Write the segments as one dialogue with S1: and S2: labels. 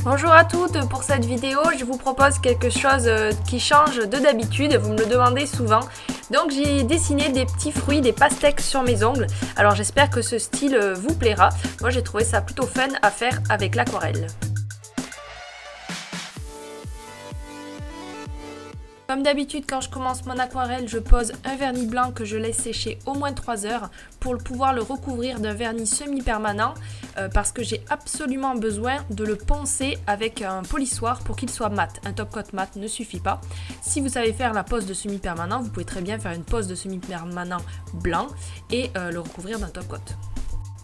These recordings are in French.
S1: Bonjour à toutes, pour cette vidéo je vous propose quelque chose qui change de d'habitude, vous me le demandez souvent. Donc j'ai dessiné des petits fruits, des pastèques sur mes ongles. Alors j'espère que ce style vous plaira. Moi j'ai trouvé ça plutôt fun à faire avec l'aquarelle. Comme d'habitude, quand je commence mon aquarelle, je pose un vernis blanc que je laisse sécher au moins 3 heures pour pouvoir le recouvrir d'un vernis semi-permanent parce que j'ai absolument besoin de le poncer avec un polissoir pour qu'il soit mat. Un top coat mat ne suffit pas. Si vous savez faire la pose de semi-permanent, vous pouvez très bien faire une pose de semi-permanent blanc et le recouvrir d'un top coat.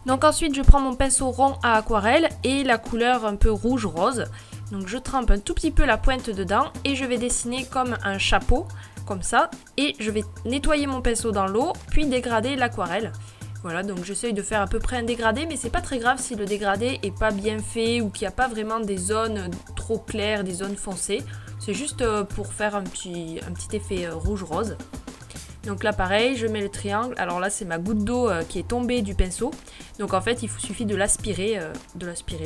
S1: Donc ensuite, je prends mon pinceau rond à aquarelle et la couleur un peu rouge-rose. Donc je trempe un tout petit peu la pointe dedans et je vais dessiner comme un chapeau, comme ça. Et je vais nettoyer mon pinceau dans l'eau, puis dégrader l'aquarelle. Voilà, donc j'essaye de faire à peu près un dégradé, mais c'est pas très grave si le dégradé est pas bien fait ou qu'il n'y a pas vraiment des zones trop claires, des zones foncées. C'est juste pour faire un petit effet rouge-rose. Donc là pareil, je mets le triangle. Alors là c'est ma goutte d'eau qui est tombée du pinceau. Donc en fait il suffit de l'aspirer,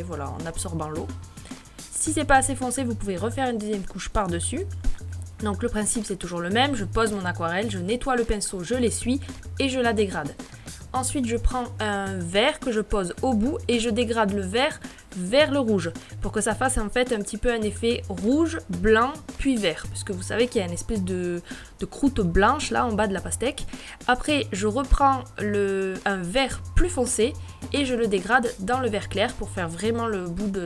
S1: voilà, en absorbant l'eau. Si c'est pas assez foncé, vous pouvez refaire une deuxième couche par-dessus. Donc le principe c'est toujours le même, je pose mon aquarelle, je nettoie le pinceau, je l'essuie et je la dégrade. Ensuite je prends un vert que je pose au bout et je dégrade le vert vers le rouge pour que ça fasse en fait un petit peu un effet rouge, blanc puis vert, puisque vous savez qu'il y a une espèce de croûte blanche là en bas de la pastèque. Après je reprends un vert plus foncé et je le dégrade dans le vert clair pour faire vraiment le bout de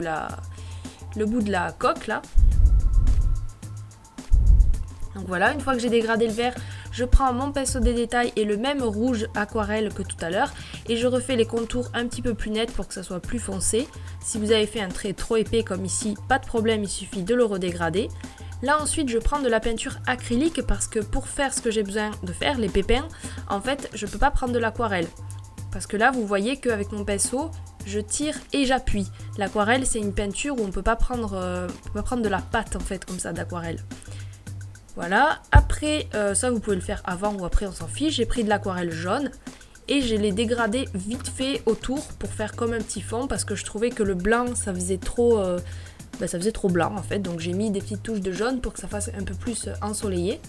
S1: la coque là. Donc voilà, une fois que j'ai dégradé le vert, je prends mon pinceau de détail et le même rouge aquarelle que tout à l'heure et je refais les contours un petit peu plus nets pour que ça soit plus foncé. Si vous avez fait un trait trop épais comme ici, pas de problème, il suffit de le redégrader. Là ensuite je prends de la peinture acrylique parce que pour faire ce que j'ai besoin de faire, les pépins, en fait je peux pas prendre de l'aquarelle. Parce que là vous voyez qu'avec mon pinceau, je tire et j'appuie. L'aquarelle c'est une peinture où on peut pas prendre de la pâte en fait comme ça d'aquarelle. Voilà, après ça vous pouvez le faire avant ou après on s'en fiche. J'ai pris de l'aquarelle jaune et je l'ai dégradé vite fait autour pour faire comme un petit fond parce que je trouvais que le blanc ça faisait trop blanc en fait. Donc j'ai mis des petites touches de jaune pour que ça fasse un peu plus ensoleillé.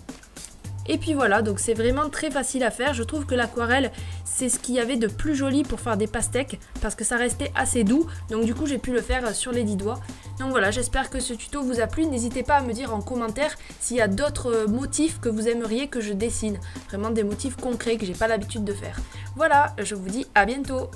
S1: Et puis voilà, donc c'est vraiment très facile à faire. Je trouve que l'aquarelle, c'est ce qu'il y avait de plus joli pour faire des pastèques parce que ça restait assez doux. Donc du coup, j'ai pu le faire sur les 10 doigts. Donc voilà, j'espère que ce tuto vous a plu. N'hésitez pas à me dire en commentaire s'il y a d'autres motifs que vous aimeriez que je dessine. Vraiment des motifs concrets que j'ai pas l'habitude de faire. Voilà, je vous dis à bientôt.